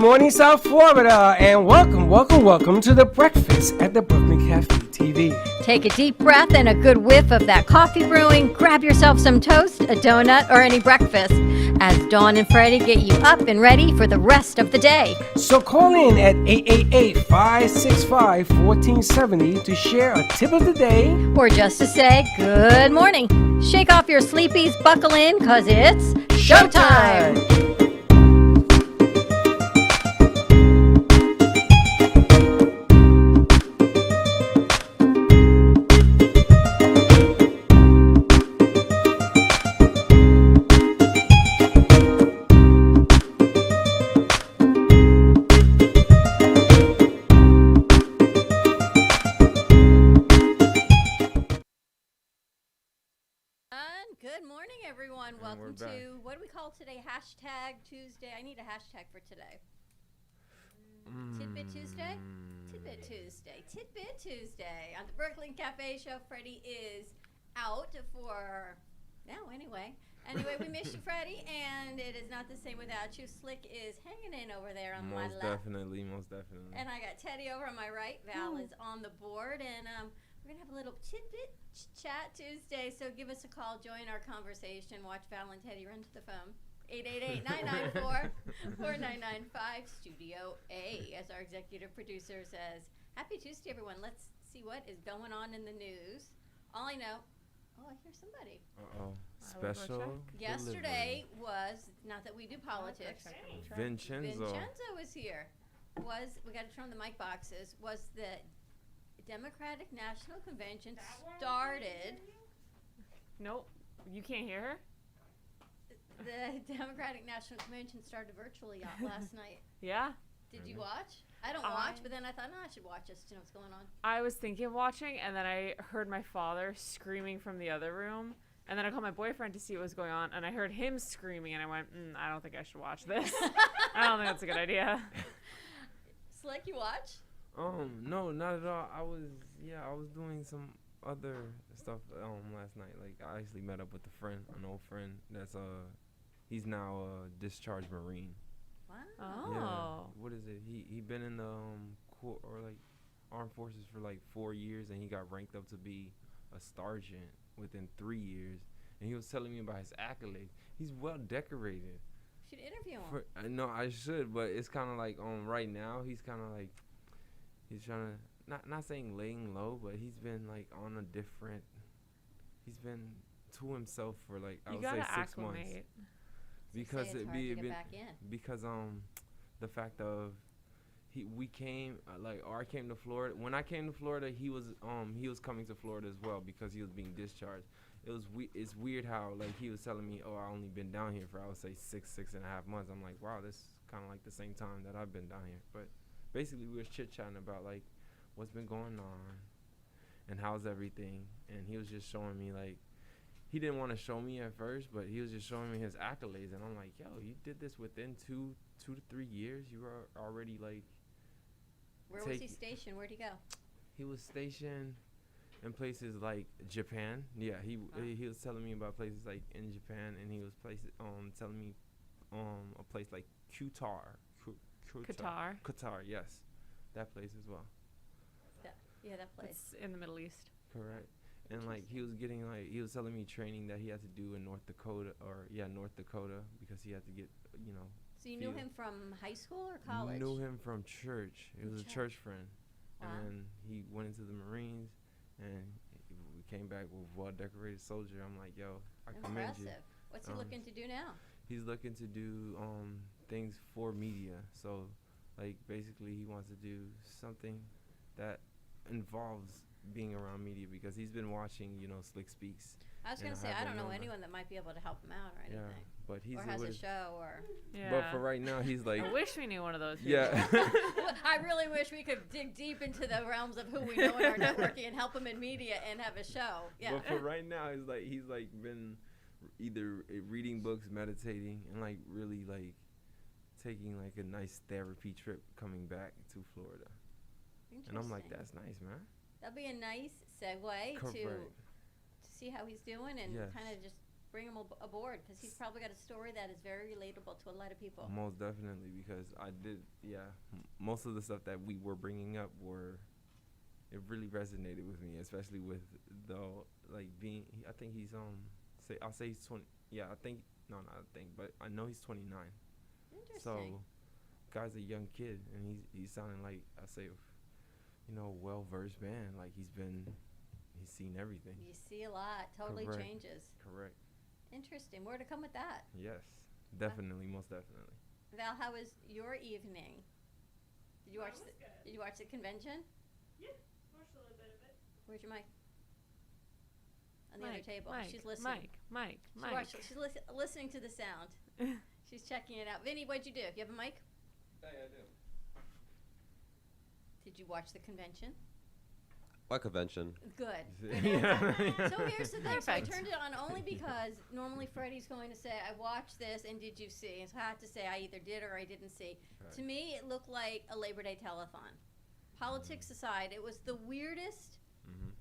morning, South Florida, and welcome to the breakfast at the Brooklyn Cafe TV. Take a deep breath and a good whiff of that coffee brewing. Grab yourself some toast, a donut, or any breakfast as Dawn and Freddie get you up and ready for the rest of the day. So call in at 888-565-1470 to share a tip of the day. Or just to say good morning. Shake off your sleepies, buckle in, cause it's showtime! Good morning, everyone. Welcome to, what do we call today? Hashtag Tuesday. I need a hashtag for today. Tidbit Tuesday? Tidbit Tuesday. Tidbit Tuesday. On the Brooklyn Cafe Show, Freddie is out for now, anyway. Anyway, we miss you, Freddie, and it is not the same without you. Slick is hanging in over there on my left. Most definitely. And I got Teddy over on my right. Val is on the board, and we're going to have a little tidbit chat Tuesday, so give us a call, join our conversation, watch Val and Teddy run to the phone. 888-994-4995, Studio A, as our executive producer says. Happy Tuesday, everyone. Let's see what is going on in the news. All I know, I hear somebody. Uh-oh. Special Yesterday was, not that we do politics. Vincenzo was here. We got to turn on the mic boxes, was the Democratic National Convention started. Nope, you can't hear her? The Democratic National Convention started virtually last night. Yeah. Did you watch? I don't watch, but then I thought, I should watch just to know what's going on. I was thinking of watching, and then I heard my father screaming from the other room. And then I called my boyfriend to see what was going on, and I heard him screaming, and I went, I don't think I should watch this. I don't think that's a good idea. Slick, you watch? No, not at all. I was doing some other stuff last night. Like, I actually met up with an old friend that's he's now a discharged Marine. Wow. Oh. Yeah. What is it? He been in the armed forces for like 4 years, and he got ranked up to be a sergeant within 3 years. And he was telling me about his accolades. He's well decorated. You should interview him. No, I should, but it's kind of like right now he's kind of like. He's trying to, not saying laying low, but he's been like on a different, he's been to himself for like, I would say 6 months. Because because the fact of, I came to Florida. When I came to Florida, he was coming to Florida as well because he was being discharged. It's weird how like he was telling me, I only been down here for I would say 6.5 months. I'm like, wow, this is kind of like the same time that I've been down here, but. Basically, we were chit-chatting about, like, what's been going on and how's everything. And he was just showing me, like, he didn't want to show me at first, but he was just showing me his accolades. And I'm like, yo, you did this within two to 3 years? You were already, like... Where was he stationed? Where'd he go? He was stationed in places like Japan. Yeah, he was telling me about places, like, in Japan. And he was telling me a place like Qatar, yes. That place as well. That place. It's in the Middle East. Correct. And like he was telling me training that he had to do in North Dakota because he had to get, So you knew him from high school or college? Knew him from church. It was a church friend. Wow. And he went into the Marines and we came back with well-decorated soldier. I'm like, yo, I commend you. Impressive. What's he looking to do now? He's looking to do things for media. So, like, basically he wants to do something that involves being around media because he's been watching, Slick Speaks. I was going to say, I don't know anyone that might be able to help him out or anything. Yeah, but he's... Or has a show or... Yeah. But for right now, he's like... I wish we knew one of those people. Yeah. I really wish we could dig deep into the realms of who we know in our networking and help him in media and have a show. Yeah. But for right now, he's been either reading books, meditating, and, like, really, like, taking, like, a nice therapy trip coming back to Florida. And I'm like, that's nice, man. That'll be a nice segue to see how he's doing and kind of just bring him aboard because he's probably got a story that is very relatable to a lot of people. Most definitely, because I did, most of the stuff that we were bringing up it really resonated with me, especially with the, like, being, I think he's, I'll say he's 20, but I know he's 29. Interesting. So, guy's a young kid, and he's sounding like, I say, well-versed man, like he's seen everything. You see a lot. Totally Correct. changes. Correct. Interesting. More to come with that. Yes, definitely, most definitely. Val, how was your evening? Did you watch It was good. Did you watch the convention? Yeah, watched a little bit of it. Where's your mic? On the other table. Mike, She's listening. Mike. She's listening to the sound. She's checking it out. Vinny, what'd you do? You have a mic? Yeah, I do. Did you watch the convention? What convention? Good. Yeah. So here's the thing. So I Perfect. turned it on only because normally Freddie's going to say, I watched this and did you see? And so I have to say I either did or I didn't see. Right. To me, it looked like a Labor Day telethon. Politics aside, it was the weirdest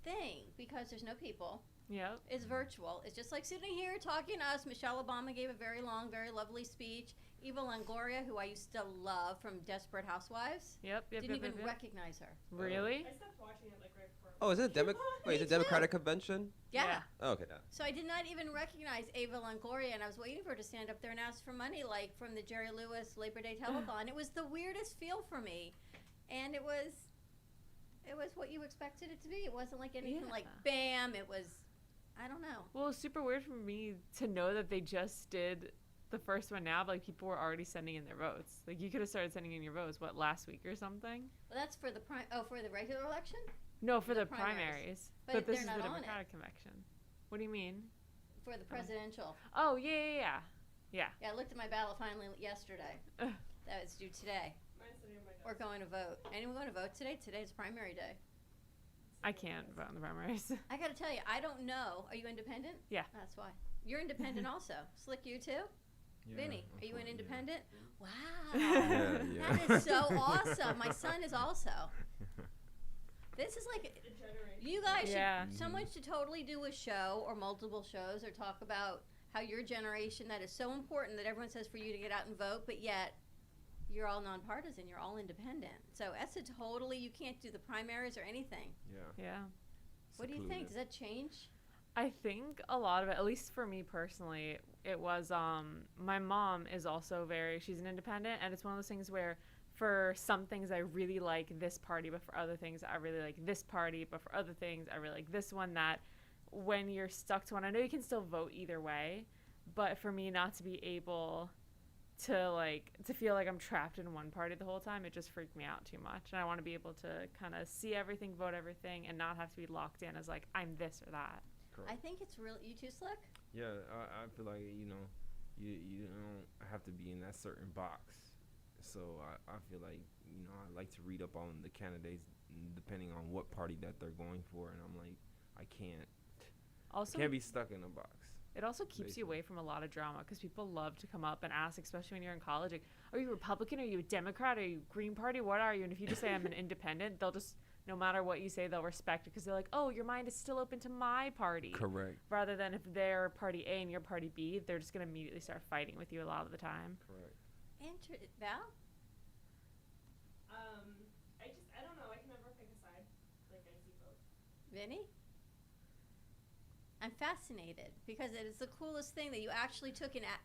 thing because there's no people. Yep. It's virtual. It's just like sitting here talking to us. Michelle Obama gave a very long, very lovely speech. Eva Longoria, who I used to love from Desperate Housewives, Yep. didn't even recognize her. Really? I stopped watching it like right before. Oh, is it a Me is it too. Democratic convention? Yeah. Oh, okay, no. So I did not even recognize Ava Longoria, and I was waiting for her to stand up there and ask for money, like from the Jerry Lewis Labor Day telethon. It was the weirdest feel for me, and it was what you expected it to be. It wasn't like anything like bam. It was, I don't know. Well, it's super weird for me to know that they just did the first one now, but like people were already sending in their votes. Like you could have started sending in your votes, last week or something? Well, that's for the for the regular election. No, for The the primaries. primaries. But this they're is not the on it. Democratic convention. What do you mean? For the presidential. Oh, yeah. Yeah, I looked at my ballot finally yesterday. Ugh. That was due today. Mine's sitting in my We're desk. going to vote. Anyone going to vote today? Today's primary day. I can't vote in the primaries. I got to tell you, I don't know. Are you independent? Yeah. That's why. You're independent also. Slick, you too? Vinny, are you an unfortunately, independent? Wow. Yeah. That is so awesome. My son is also. This is like, The generation. you guys Yeah. should, someone should totally do a show or multiple shows or talk about how your generation, that is so important that everyone says for you to get out and vote, but yet you're all nonpartisan, you're all independent. So that's a totally, you can't do the primaries or anything. Yeah. Yeah. What do you think? Does that change? I think a lot of it, at least for me personally, it was my mom is also she's an independent, and it's one of those things where for some things I really like this party, but for other things I really like this party, but for other things I really like this one. That when you're stuck to one, I know you can still vote either way, but for me not to be able to feel like I'm trapped in one party the whole time, it just freaked me out too much. And I want to be able to kind of see everything, vote everything, and not have to be locked in as like I'm this or that. I think it's real. You too, Slick? Yeah, I feel like, you don't have to be in that certain box. So I feel like, I like to read up on the candidates depending on what party that they're going for. And I'm like, I Also, can't be stuck in a box. it also keeps you away from a lot of drama because people love to come up and ask, especially when you're in college, like, are you Republican? Are you a Democrat? Are you Green Party? What are you? And if you just say I'm an independent, they'll just, no matter what you say, they'll respect it because they're like, oh, your mind is still open to my party. Correct. Rather than if they're party A and you're party B, they're just going to immediately start fighting with you a lot of the time. Correct. Val? I don't know. I can never pick a side. Like, I see both. Vinny? I'm fascinated because it is the coolest thing that you actually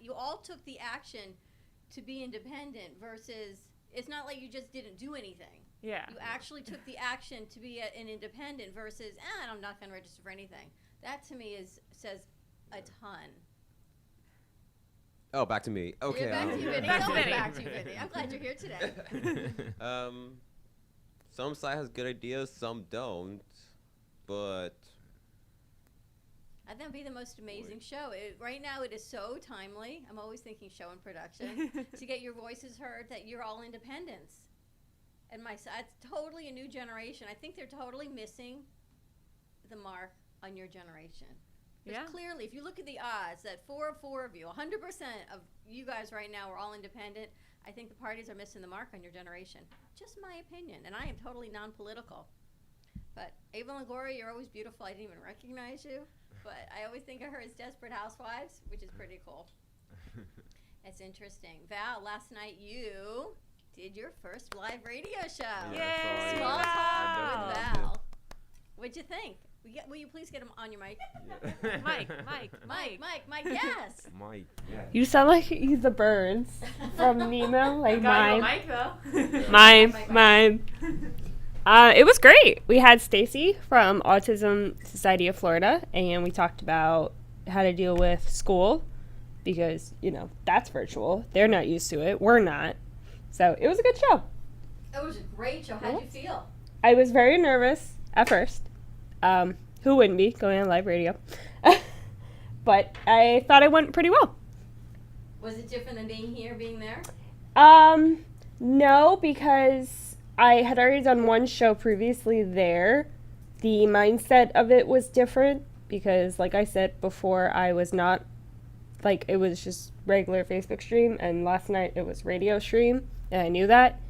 you all took the action to be independent versus it's not like you just didn't do anything. Yeah. You actually took the action to be an independent versus, I'm not going to register for anything. That to me says a ton. Oh, back to me. Okay. Back to you, Vinny. Back to Always Vinny. back to you, Vinny. I'm glad you're here today. Some side has good ideas, some don't. But I think it'd be the most amazing show. Right now, it is so timely. I'm always thinking show and production to get your voices heard. That you're all independents, and it's totally a new generation. I think they're totally missing the mark on your generation. Because clearly, if you look at the odds, that 4 of you, 100% of you guys right now are all independent. I think the parties are missing the mark on your generation. Just my opinion, and I am totally non-political. But Ava Longoria, you're always beautiful. I didn't even recognize you. But I always think of her as Desperate Housewives, which is pretty cool. It's interesting. Val, last night you did your first live radio show. Yeah, Yay, Small I Talk with definitely Val. What'd you think? Will you please get him on your mic? did. Mike, Mike, yes. Mike. Yeah. You sound like he's the birds from Nemo, like Got mime. you, Mike though. Mime. It was great. We had Stacy from Autism Society of Florida, and we talked about how to deal with school because, that's virtual. They're not used to it. We're not. So it was a good show. It was a great show. How'd you feel? I was very nervous at first. Who wouldn't be going on live radio? But I thought it went pretty well. Was it different than being there? No, because I had already done one show previously there. The mindset of it was different because, like I said before, I was not, it was just regular Facebook stream, and last night it was radio stream, and I knew that.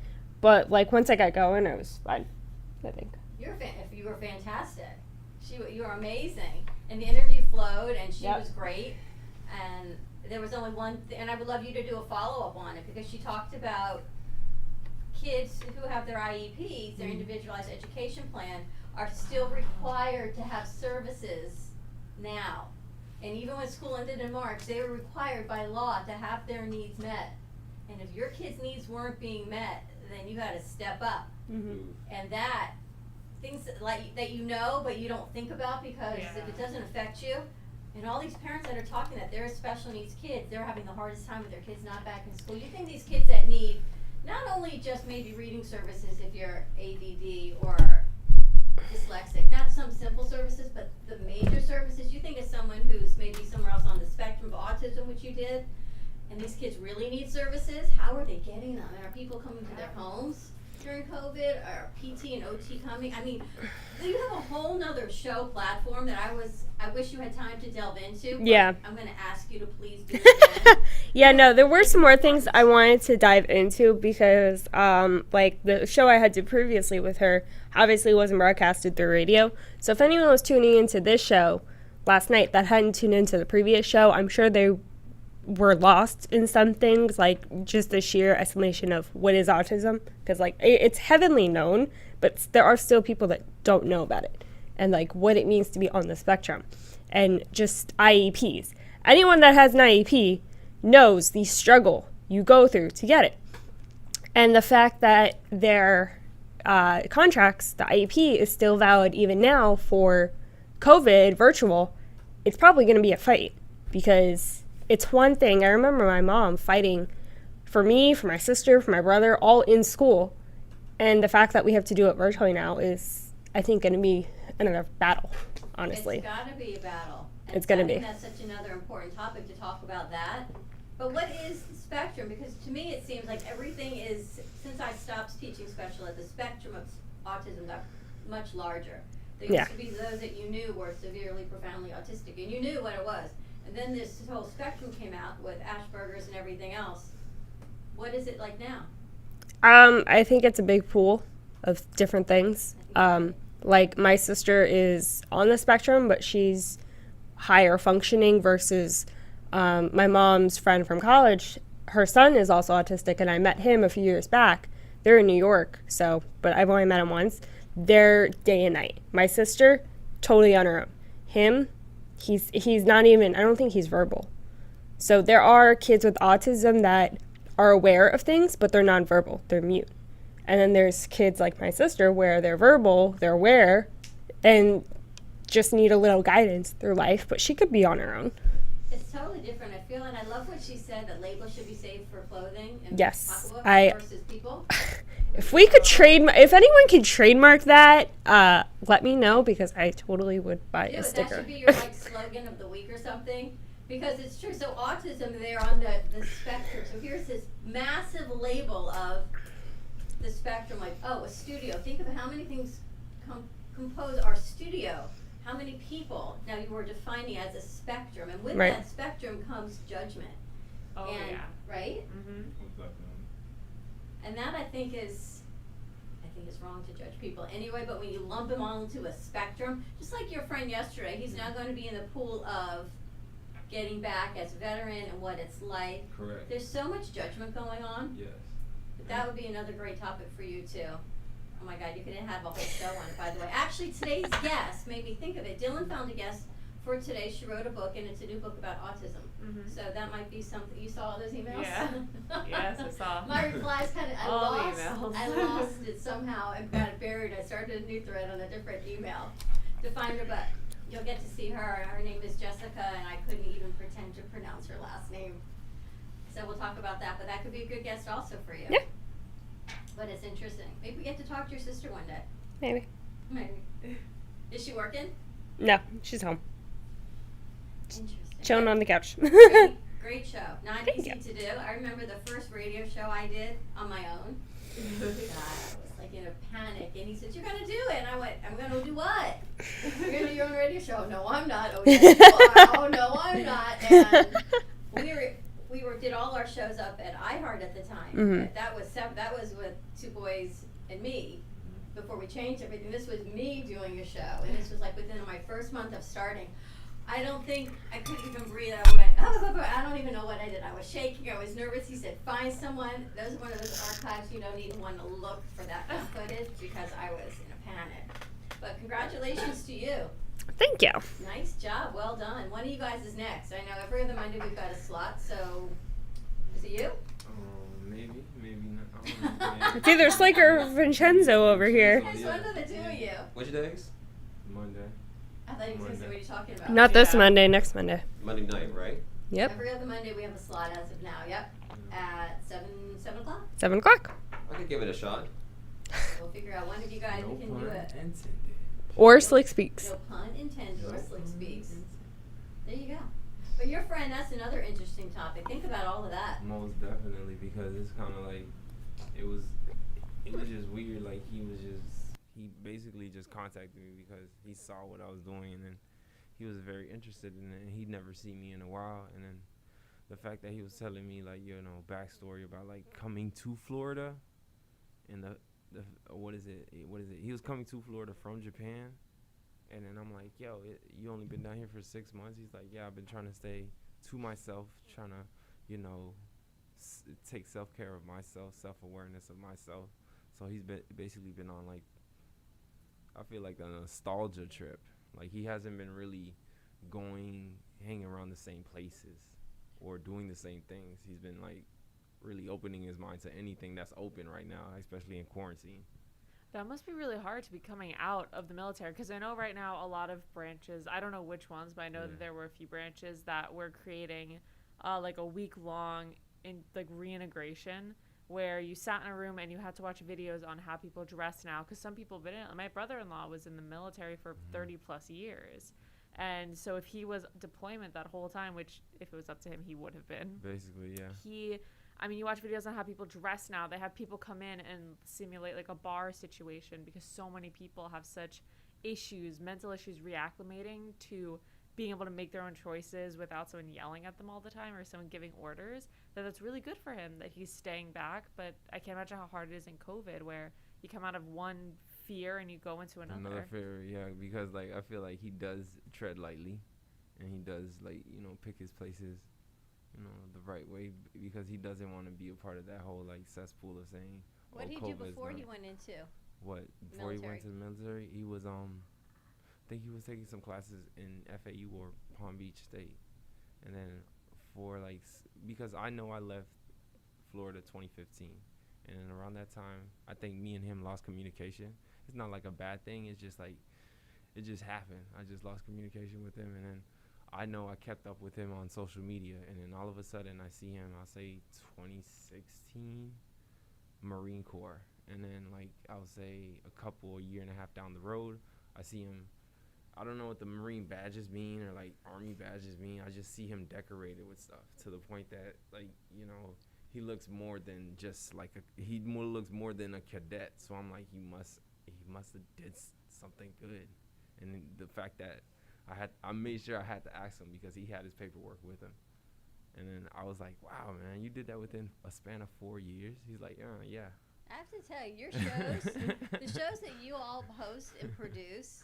But, once I got going, I was fine, I think. You were fantastic. You were amazing. And the interview flowed, and she was great. And there was only one thing, and I would love you to do a follow-up on it, because she talked about kids who have their IEPs, their individualized education plan, are still required to have services now. And even when school ended in March, they were required by law to have their needs met. And if your kids' needs weren't being met, then you got to step up. Mm-hmm. And that, things that but you don't think about, because if it doesn't affect you, and all these parents that are talking that they're special needs kids, they're having the hardest time with their kids not back in school. You think these kids that need not only just maybe reading services if you're ADD or dyslexic, not some simple services, but the major services. You think of someone who's maybe somewhere else on the spectrum of autism, which you did, and these kids really need services. How are they getting them? And are people coming to their homes during COVID? Are PT and OT coming? I mean, you have a whole nother show platform that I wish you had time to delve into. But Yeah. I'm going to ask you to please do it again. Yeah, no, there were some more things I wanted to dive into because, the show I had did previously with her obviously wasn't broadcasted through radio. So if anyone was tuning into this show last night that hadn't tuned into the previous show, I'm sure they were lost in some things, like just the sheer estimation of what is autism. Because, it's heavily known, but there are still people that don't know about it and, what it means to be on the spectrum. And just IEPs. Anyone that has an IEP knows the struggle you go through to get it. And the fact that their contracts, the IEP, is still valid even now for COVID virtual, it's probably going to be a fight, because it's one thing. I remember my mom fighting for me, for my sister, for my brother, all in school. And the fact that we have to do it virtually now is, I think, going to be another battle, honestly. It's got to be a battle. And It's gonna I think be. that's such another important topic to talk about that. But what is the spectrum? Because to me it seems like everything is, since I stopped teaching special ed, the spectrum of autism got much larger. There used to be those that you knew were severely, profoundly autistic, and you knew what it was. And then this whole spectrum came out with Asperger's and everything else. What is it like now? I think it's a big pool of different things. My sister is on the spectrum, but she's higher functioning versus my mom's friend from college. Her son is also autistic, and I met him a few years back. They're in New York, but I've only met him once. They're day and night. My sister, totally on her own. Him, he's not even, I don't think he's verbal. So there are kids with autism that are aware of things, but they're nonverbal. They're mute. And then there's kids like my sister where they're verbal, they're aware, and just need a little guidance through life, but she could be on her own. It's totally different. I feel, and I love what she said, that labels should be saved for clothing and Yes, pocketbooks versus people. If anyone could trademark that, let me know, because I totally would buy a sticker. That should be your slogan of the week or something, because it's true. So autism, they're on the spectrum. So here's this massive label of the spectrum, a studio. Think of how many things compose our studio. How many people? Now you were defining as a spectrum, and with that spectrum comes judgment. Oh, and, yeah. Right? Mm-hmm. And that I think think it's wrong to judge people anyway, but when you lump them all into a spectrum, just like your friend yesterday, he's now going to be in the pool of getting back as a veteran and what it's like. Correct. There's so much judgment going on. Yes. But that would be another great topic for you too. Oh my God, you could have a whole show on it, by the way. Actually, today's guest made me think of it. Dylan found a guest for today. She wrote a book, and it's a new book about autism. Mhm. So that might be something. You saw all those emails? Yeah. Yes, I saw. My replies kind of, All the emails. I lost it somehow and got it buried. I started a new thread on a different email to find her, but you'll get to see her. Her name is Jessica, and I couldn't even pretend to pronounce her last name. So we'll talk about that, but that could be a good guest also for you. Yeah. But it's interesting. Maybe we get to talk to your sister one day. Maybe. Maybe. Is she working? No, she's home. Interesting. Chilling on the couch. Great show. Not Thank easy you. to do. I remember the first radio show I did on my own. God, I was like in a panic. And he said, "You're going to do it." And I went, "I'm going to do what?" "You're going to do your own radio show." "No, I'm not." "Oh, yes, you are." "Oh, no, I'm not." And did all our shows up at iHeart at the time. Mhm. That was with Two Boys and Me. Before we changed everything, this was me doing a show, and this was like within my first month of starting. I don't think I couldn't even breathe. I went, I don't even know what I did. I was shaking. I was nervous. He said, "Find someone." Those are one of those archives you don't even want to look for that kind of footage because I was in a panic. But congratulations to you. Thank you. Nice job. Well done. One of you guys is next. I know every other Monday we've got a slot. So is it you? Maybe not. I don't know. It's either Slake or Vincenzo over here. It's one of the two of you. Which days? Monday. I thought you were going to say what you're talking about. Not this Yeah. Monday, next Monday. Monday night, right? Yep. Every other Monday we have a slot as of now. Yep. At 7 o'clock. 7 o'clock. I could give it a shot. We'll figure out one of you guys No who can do pun it. intended. Or Slick Speaks. No pun intended or No Slick pun Speaks. intended. There you go. But your friend, that's another interesting topic. Think about all of that. Most definitely, because it's kind of like it was just weird. Like he basically just contacted me because he saw what I was doing, and then he was very interested in it. And he'd never seen me in a while, and then the fact that he was telling me like backstory about like coming to Florida, and the what is it? He was coming to Florida from Japan. And then I'm like, "Yo, you only been down here for 6 months?" He's like, "Yeah, I've been trying to stay to myself, trying to, take self-care of myself, self-awareness of myself." So he's basically been on like, I feel like a nostalgia trip. Like he hasn't been really hanging around the same places or doing the same things. He's been like really opening his mind to anything that's open right now, especially in quarantine. That must be really hard to be coming out of the military, because I know right now a lot of branches, I don't know which ones, but I know that there were a few branches that were creating like a week-long reintegration where you sat in a room and you had to watch videos on how people dress now, because some people didn't. My brother-in-law was in the military for 30 plus years, and so if he was deployment that whole time, which if it was up to him he would have been, Basically, yeah. you watch videos on how people dress now. They have people come in and simulate like a bar situation because so many people have such mental issues reacclimating to being able to make their own choices without someone yelling at them all the time or someone giving orders. That's really good for him that he's staying back. But I can't imagine how hard it is in COVID where you come out of one fear and you go into another. Fear, yeah, because like I feel like he does tread lightly, and he does pick his places, the right way, because he doesn't want to be a part of that whole like cesspool of saying. What did he do before he went into? What before he went to the military? He was I think he was taking some classes in FAU or Palm Beach State, and then because I know I left Florida 2015, and then around that time I think me and him lost communication. It's not like a bad thing. It's just like it just happened. I just lost communication with him, and then I know I kept up with him on social media, and then all of a sudden I see him, I'll say 2016, Marine Corps. And then I'll say a year and a half down the road, I see him, I don't know what the Marine badges mean or Army badges mean. I just see him decorated with stuff to the point that he looks more than just looks more than a cadet. So I'm like, he must have did something good. And the fact that I made sure I had to ask him because he had his paperwork with him. And then I was like, "Wow, man, you did that within a span of 4 years?" He's like, "Yeah." I have to tell you, your shows, the shows that you all host and produce,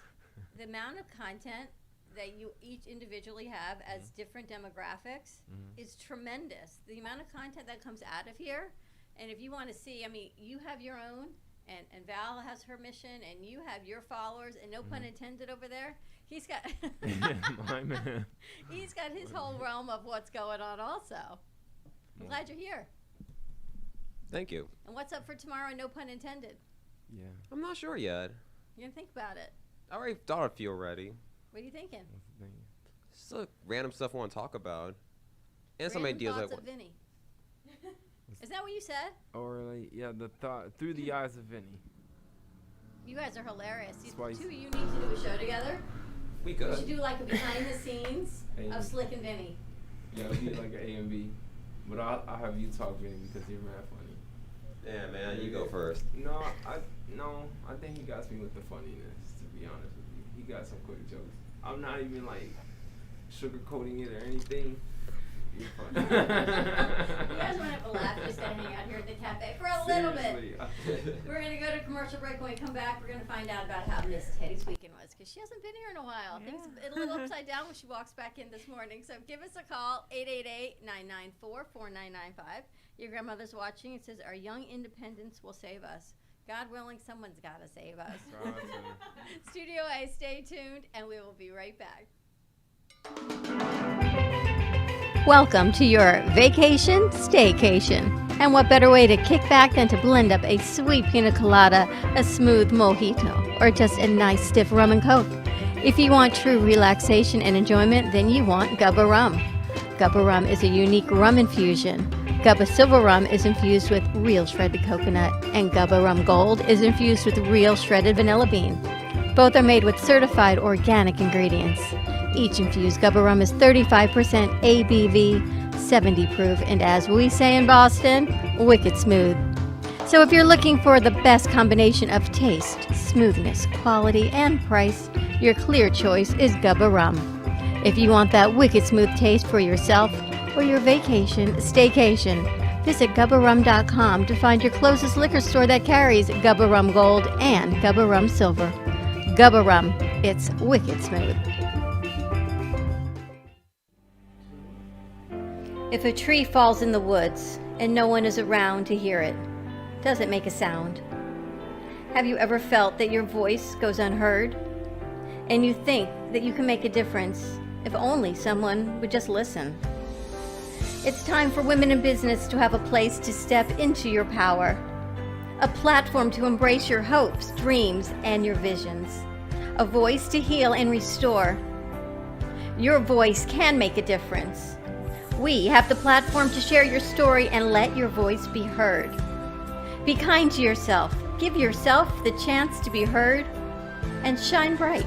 the amount of content that you each individually have as different demographics is tremendous. The amount of content that comes out of here, and if you want to see, I mean, you have your own, and Val has her mission, and you have your followers, and no pun intended over there. He's got My man. he's got his whole realm of what's going on also. I'm glad you're here. Thank you. And what's up for tomorrow? No pun intended. Yeah. I'm not sure yet. You're gonna think about it. I already thought a few already. What are you thinking? That's the thing. Just like random stuff I want to talk about. And some Random ideas I thoughts want. of Vinny. Is that what you said? Or like, yeah, the thought through the eyes of Vinny. You guys are hilarious. You Spice. two of you need to do a show together. We We could. should do like a behind the scenes Hey. of Slick and Vinny. Yeah, it'll be like an A and B. But I'll have you talk Vinny because you're mad funny. Yeah, man, you go first. No, I think he got me with the funniness, to be honest with you. He got some quick jokes. I'm not even like sugarcoating it or anything. You're funny. You guys want to have a laugh? You just gotta hang out here at the cafe for a little bit. Seriously. We're gonna go to commercial break. When we come back, we're gonna find out about how Miss Teddy's weekend was, because she hasn't been here in a while. Things a little upside down when she walks back in this morning. So give us a call, 888-994-4995. Your grandmother's watching. It says, our young independence will save us. God willing, someone's gotta save us. Studio A, stay tuned, and we will be right back. Welcome to your vacation staycation. And what better way to kick back than to blend up a sweet pina colada, a smooth mojito, or just a nice stiff rum and coke. If you want true relaxation and enjoyment, then you want Gubba Rum. Gubba Rum is a unique rum infusion. Gubba Silver Rum is infused with real shredded coconut, and Gubba Rum Gold is infused with real shredded vanilla bean. Both are made with certified organic ingredients. Each infused Gubba Rum is 35% ABV, 70 proof, and as we say in Boston, wicked smooth. So if you're looking for the best combination of taste, smoothness, quality, and price, your clear choice is Gubba Rum. If you want that wicked smooth taste for yourself or your vacation staycation, visit GubbaRum.com to find your closest liquor store that carries Gubba Rum Gold and Gubba Rum Silver. Gubba Rum, it's wicked smooth. If a tree falls in the woods and no one is around to hear it, does it make a sound? Have you ever felt that your voice goes unheard? And you think that you can make a difference if only someone would just listen? It's time for women in business to have a place to step into your power, a platform to embrace your hopes, dreams, and your visions, a voice to heal and restore. Your voice can make a difference. We have the platform to share your story and let your voice be heard. Be kind to yourself. Give yourself the chance to be heard and shine bright.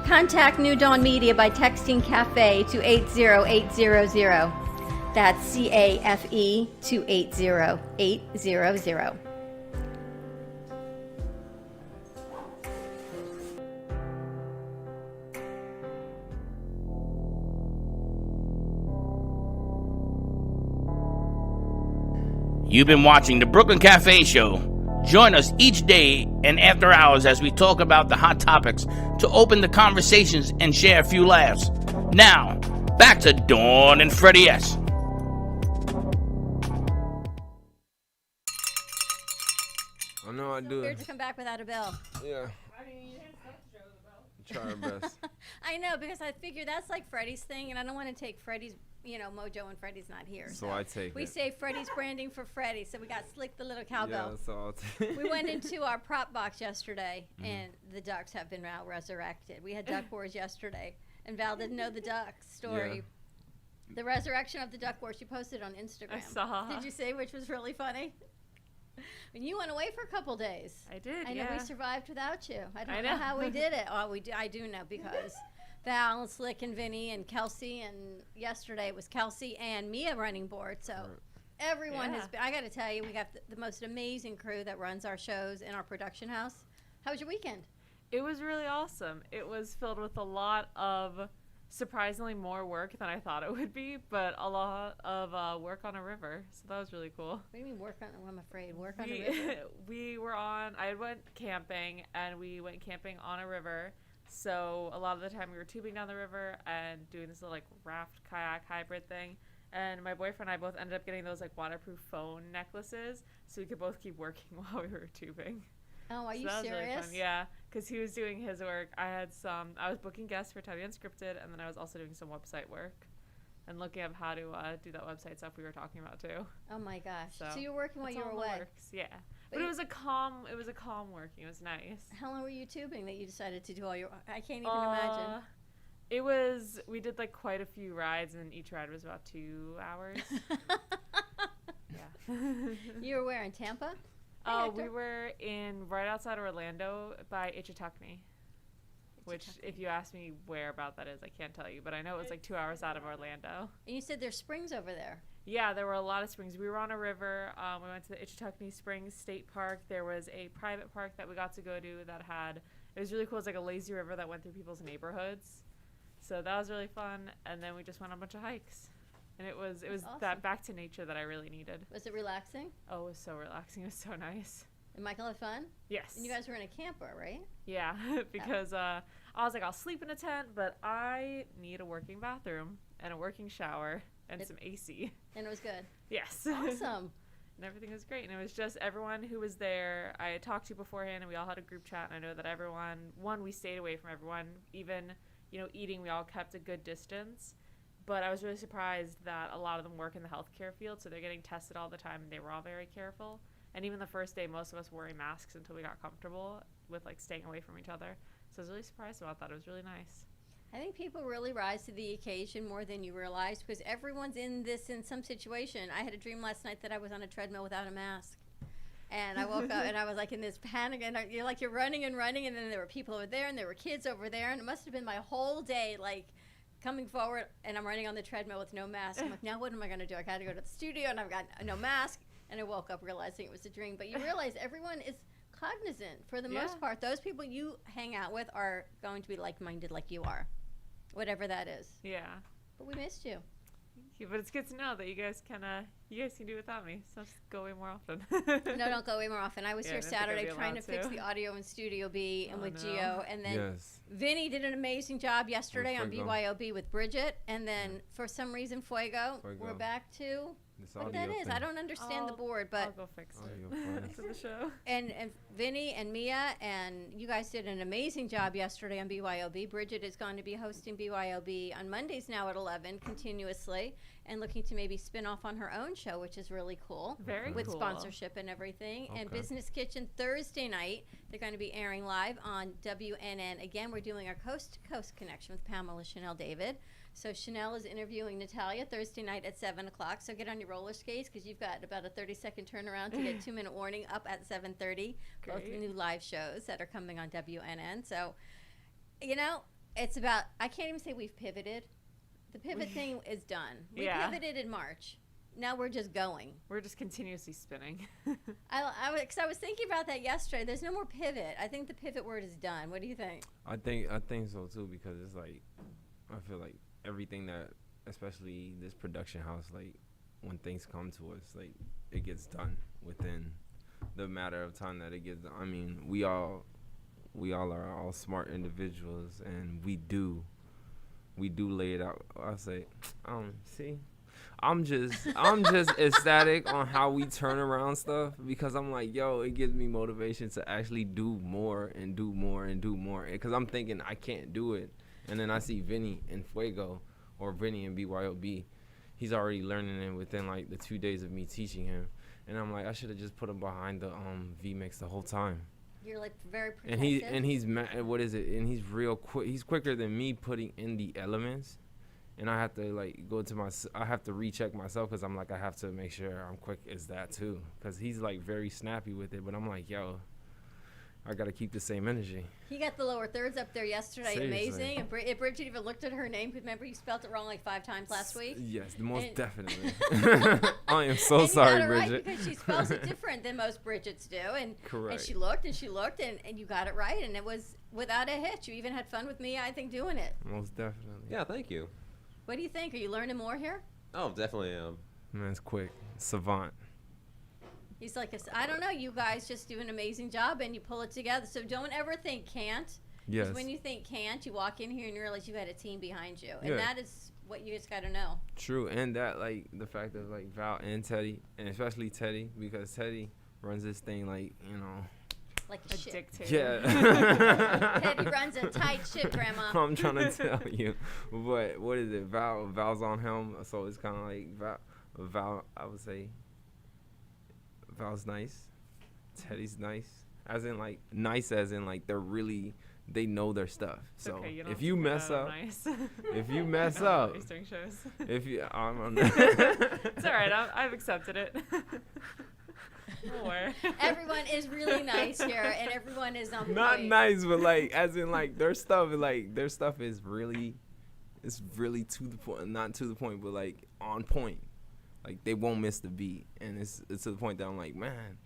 Contact New Dawn Media by texting CAFE to 80800. That's CAFE to 80800. You've been watching the Brooklyn Cafe Show. Join us each day and after hours as we talk about the hot topics to open the conversations and share a few laughs. Now, back to Dawn and Freddie S. I know I So do weird it. to come back without a bell. Yeah. I mean, you didn't start the show with a bell. Try our best. I know, because I figure that's like Freddie's thing, and I don't want to take Freddie's, mojo when Freddie's not here. So I take we it. save Freddie's branding for Freddie. So we got Slick the little cowbell. Yeah, so I'll take We went into our prop box yesterday, and the ducks have been now resurrected. We had Duck Wars yesterday, and Val didn't know the duck story. Yeah. The resurrection of the Duck Wars. She posted on Instagram. I saw. Did you see? Which was really funny. And you went away for a couple days. I did, I know yeah. we survived without you. I don't I know know. how we did it. Oh, I do know, because Val and Slick and Vinny and Kelsey, and yesterday it was Kelsey and Mia running board. So everyone has Yeah. been. I got to tell you, we got the most amazing crew that runs our shows in our production house. How was your weekend? It was really awesome. It was filled with a lot of surprisingly more work than I thought it would be, but a lot of work on a river. So that was really cool. What do you mean work on? I'm afraid work on a river. I went camping, and we went camping on a river. So a lot of the time we were tubing down the river and doing this little like raft kayak hybrid thing. And my boyfriend and I both ended up getting those like waterproof phone necklaces, so we could both keep working while we were tubing. Oh, are So you that was really serious? fun. Yeah, because he was doing his work. I was booking guests for Teddy Unscripted, and then I was also doing some website work and looking up how to do that website stuff we were talking about too. Oh my gosh. So, So, you were working while That's you were all in the away. works, yeah. But But you- it was a calm working. It was nice. How long were you tubing that you decided to do all your? I can't even imagine. We did like quite a few rides, and each ride was about 2 hours. Yeah. You were where in Tampa? Oh, Hector. we were right outside Orlando by Ichituckney, which, if you ask me where about that is, I can't tell you. But I know it was like 2 hours out of Orlando. And you said there's springs over there. Yeah, there were a lot of springs. We were on a river. We went to the Ichituckney Springs State Park. There was a private park that we got to go to that it was really cool. It's like a lazy river that went through people's neighborhoods. So that was really fun. And then we just went on a bunch of hikes. And it was awesome. that back to nature that I really needed. Was it relaxing? Oh, it was so relaxing. It was so nice. And Michael had fun? Yes. And you guys were in a camper, right? Yeah, because I was like, I'll sleep in a tent, but I need a working bathroom and a working shower and some AC. And it was good. Yes. Awesome. And everything was great. And it was just everyone who was there, I had talked to beforehand, and we all had a group chat. And I know that we stayed away from everyone. Even, eating, we all kept a good distance. But I was really surprised that a lot of them work in the healthcare field, so they're getting tested all the time, and they were all very careful. And even the first day, most of us were wearing masks until we got comfortable with, like, staying away from each other. So I was really surprised about that. It was really nice. I think people really rise to the occasion more than you realize because everyone's in some situation. I had a dream last night that I was on a treadmill without a mask. And I woke up and I was like in this panic, and you're running, and then there were people over there and there were kids over there, and it must have been my whole day like coming forward, and I'm running on the treadmill with no mask. I'm like, now what am I going to do? I got to go to the studio and I've got no mask, and I woke up realizing it was a dream. But you realize everyone is cognizant for the most part. Those people you hang out with are going to be like-minded like you are, whatever that is. Yeah. But we missed you. Thank you. But it's good to know that you guys can do without me. So I'll just go away more often. No, don't go away more often. I was Yeah, I here didn't think I'd Saturday be trying to allowed fix to. the audio in Studio B and Oh, with no. Gio, and then Yes. Vinny did an amazing job yesterday on Fuego. BYOB with Bridget, and then for some reason Fuego. We're Fuego. back to This what that audio is. thing. I don't understand the I'll- board, I'll but go fix it Audio file. after the show. and Vinny and Mia and you guys did an amazing job yesterday on BYOB. Bridget is going to be hosting BYOB on Mondays now at 11 continuously, and looking to maybe spin off on her own show, which is really cool. Very With cool. sponsorship and everything. And Okay. Business Kitchen Thursday night. They're going to be airing live on WNN. Again, we're doing our Coast to Coast connection with Pamela Chanel David. So Chanel is interviewing Natalia Thursday night at 7 o'clock. So get on your roller skates because you've got about a 30-second turnaround to get 2-minute warning up at 7:30. Both Great. new live shows that are coming on WNN. So, it's about, I can't even say we've pivoted. The pivot thing is done. We Yeah. pivoted in March. Now we're just going. We're just continuously spinning. I was thinking about that yesterday. There's no more pivot. I think the pivot word is done. What do you think? I think so too, because it's like I feel like everything that, especially this production house, like when things come to us, like it gets done within the matter of time that it gets done. I mean, we all are all smart individuals, and we do lay it out. I say, see, I'm just ecstatic on how we turn around stuff, because I'm like, yo, it gives me motivation to actually do more and do more and do more, because I'm thinking I can't do it, and then I see Vinny and Fuego, or Vinny and BYOB. He's already learning it within like the 2 days of me teaching him, and I'm like, I should have just put him behind the V-Mix the whole time. You're like very protective. And he's what is it? And he's real quick. He's quicker than me putting in the elements, and I have to like I have to recheck myself, because I'm like, I have to make sure I'm quick as that too, because he's like very snappy with it. But I'm like, yo, I gotta keep the same energy. He got the lower thirds up there yesterday. Seriously. Amazing. And Bridget even looked at her name. Remember, you spelled it wrong like 5 times last week? Yes, most And- definitely. I am so And you sorry, got it right Bridget. because she spells it different than most Bridgets do. And Correct. she looked and you got it right. And it was without a hitch. You even had fun with me, I think, doing it. Most definitely. Yeah, thank you. What do you think? Are you learning more here? Oh, definitely am. Man's quick. Savant. He's like, I don't know. You guys just do an amazing job and you pull it together. So don't ever think can't. 'Cause Yes. when you think can't, you walk in here and you realize you got a team behind you. And Yeah. that is what you just got to know. True, and that like the fact of like Val and Teddy, and especially Teddy, because Teddy runs this thing like, you know. Like A a ship. dictator. Yeah. Teddy runs a tight ship, Grandma. I'm trying to tell you, but what is it? Val's on him, so it's kind of like Val. I would say Val's nice, Teddy's nice, as in like nice, as in like they know their stuff. It's So okay, you don't if have you to mess put that up, on ice. if you mess I don't know up, what he's doing shows. if you, It's all right. I've accepted it. Don't worry. Everyone is really nice here, and everyone is on not point. nice, but like as in like their stuff is really, it's really to the point, not to the point, but like on point. Like they won't miss the beat, and it's to the point that I'm like, man,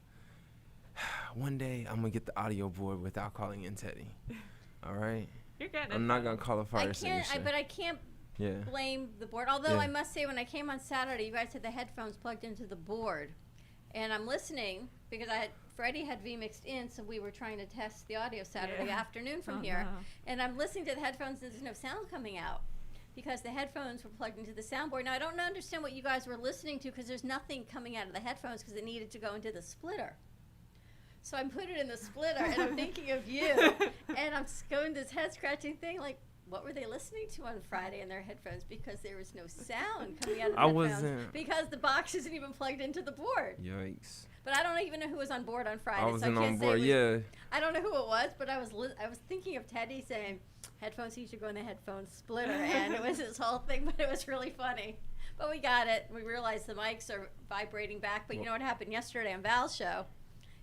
one day I'm gonna get the audio board without calling in Teddy. All right, You're getting it. I'm not though. gonna call a I fire can't, extinguisher. but I can't Yeah, blame the board. Although Yeah. I must say, when I came on Saturday, you guys had the headphones plugged into the board, and I'm listening because Freddie had vmixed in, so we were trying to test the audio Saturday Yeah. afternoon from Oh, here, no. and I'm listening to the headphones, and there's no sound coming out because the headphones were plugged into the soundboard. Now I don't understand what you guys were listening to because there's nothing coming out of the headphones because it needed to go into the splitter. So I put it in the splitter, and I'm thinking of you, and I'm going this head scratching thing like, what were they listening to on Friday in their headphones? Because there was no sound coming out of the I headphones wasn't- because the box isn't even plugged into the board. yikes. But I don't even know who was on board on Friday. I so wasn't I can't on say board. it was- Yeah, I don't know who it was, but I was thinking of Teddy saying, headphones, you should go in the headphone splitter. And it was this whole thing, but it was really funny. But we got it. We realized the mics are vibrating back. But you know what happened yesterday on Val's show?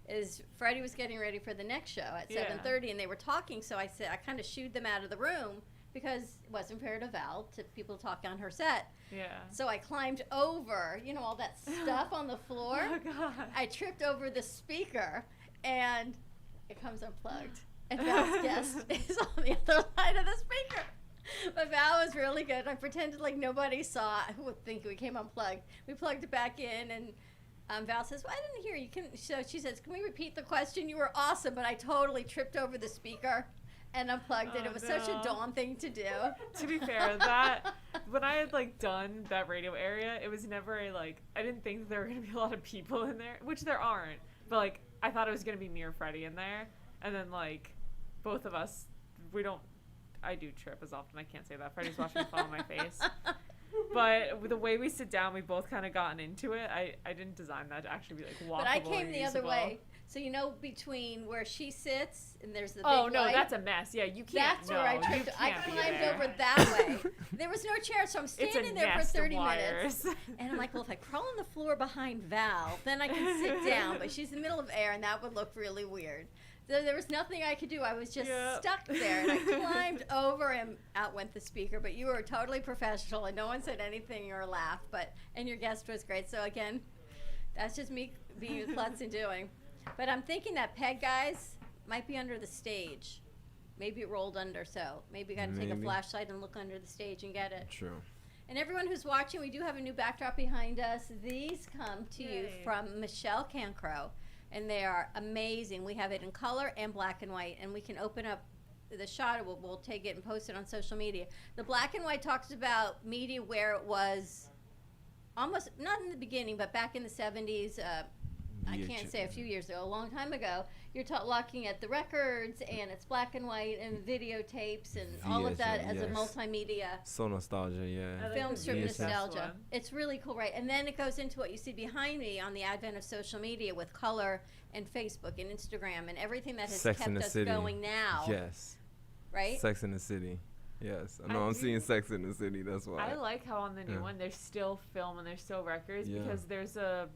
Is Freddie was getting ready for the next show at Yeah. 7:30, and they were talking. So I said I kind of shooed them out of the room because it wasn't fair to Val to people talk on her set. Yeah. So I climbed over, all that stuff on the floor. Oh God. I tripped over the speaker, and it comes unplugged. And Val's guest is on the other side of the speaker. But Val was really good. I pretended like nobody saw. Who would think we came unplugged? We plugged it back in, and Val says, "Well, I didn't hear you." So she says, "Can we repeat the question? You were awesome, but I totally tripped over the speaker and unplugged it. Oh, It was such a no. dawn thing to do." To be fair, that when I had like done that radio area, it was never I didn't think there were gonna be a lot of people in there, which there aren't. But like I thought it was gonna be me or Freddie in there, and then like both of us, I do trip as often. I can't say that. Freddie's watching me fall on my face. But with the way we sit down, we both kind of gotten into it. I didn't design that to actually be like walkable. But I or came the other usable. way. So between where she sits and there's the Oh big no, light, that's a mess. Yeah, you can't. that's where I no, tripped. you I can't be climbed there. over that way. There was no chair, so I'm It's a standing there for nest of 30 minutes. wires. And I'm like, well, if I crawl on the floor behind Val, then I can sit down. But she's in the middle of air, and that would look really weird. There was nothing I could do. I was just Yep. stuck there. And I climbed over, and out went the speaker. But you were totally professional, and no one said anything or laughed. And your guest was great. So, again, that's just me being a klutz and doing. But I'm thinking that peg, guys, might be under the stage. Maybe it rolled under, so maybe you got to take a Maybe. flashlight and look under the stage and get it. true. And everyone who's watching, we do have a new backdrop behind us. These come to you Yay. from Michelle Cancro, and they are amazing. We have it in color and black and white, and we can open up the shot. We'll take it and post it on social media. The black and white talks about media where it was almost, not in the beginning, but back in the 70s. I can't say a few years ago, a long time ago. You're looking at the records, and it's black and white, and videotapes, and all of that VHS, as a yes. multimedia. So nostalgia, I yeah. like Film the strip VHS nostalgia. one. It's really cool, right? And then it goes into what you see behind me on the advent of social media with color and Facebook and Instagram and everything that has Sex kept in the us City. going now, Yes. right? Sex in the City. Yes. I I know I'm do- seeing Sex in the City. That's why. I like how on the new Yeah. one there's still film and there's still records Yeah. because there's a